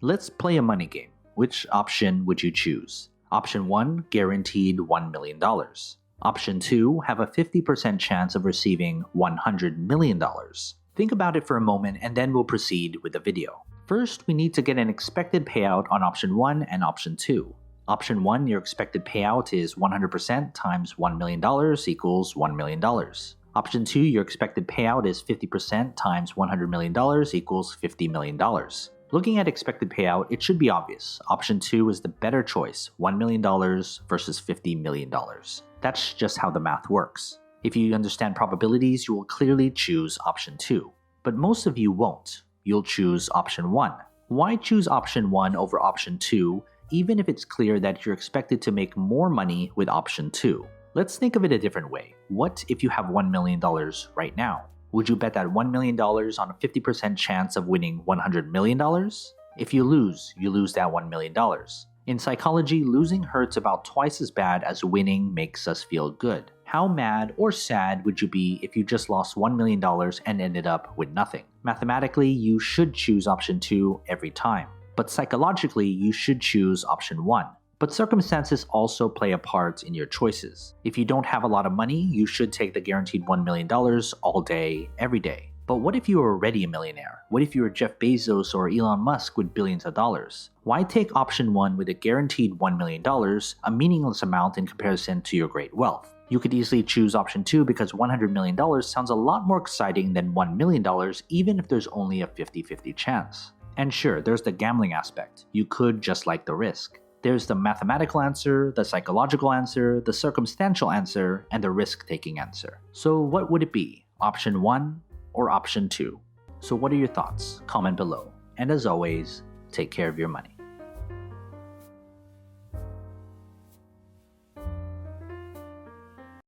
Let's play a money game. Which option would you choose? Option 1, guaranteed $1 million. Option 2, have a 50% chance of receiving $100 million. Think about it for a moment and then we'll proceed with the video. First, we need to get an expected payout on option 1 and option 2. Option 1, your expected payout is 100% times $1 million equals $1 million. Option 2, your expected payout is 50% times $100 million equals $50 million. Looking at expected payout, it should be obvious. Option 2 is the better choice, $1 million versus $50 million. That's just how the math works. If you understand probabilities, you will clearly choose option 2. But most of you won't. You'll choose option 1. Why choose option 1 over option 2, even if it's clear that you're expected to make more money with option 2? Let's think of it a different way. What if you have $1 million right now? Would you bet that $1 million on a 50% chance of winning $100 million? If you lose that $1 million. In psychology, losing hurts about twice as bad as winning makes us feel good. How mad or sad would you be if you just lost $1 million and ended up with nothing? Mathematically, you should choose option 2 every time. But psychologically, you should choose option 1. But circumstances also play a part in your choices. If you don't have a lot of money, you should take the guaranteed $1 million all day, every day. But what if you were already a millionaire? What if you were Jeff Bezos or Elon Musk with billions of dollars? Why take option 1 with a guaranteed $1 million, a meaningless amount in comparison to your great wealth? You could easily choose option 2 because $100 million sounds a lot more exciting than $1 million, even if there's only a 50-50 chance. And sure, there's the gambling aspect. You could just like the risk. There's the mathematical answer, the psychological answer, the circumstantial answer, and the risk-taking answer. So what would it be? Option 1 or option 2? So what are your thoughts? Comment below. And as always, take care of your money.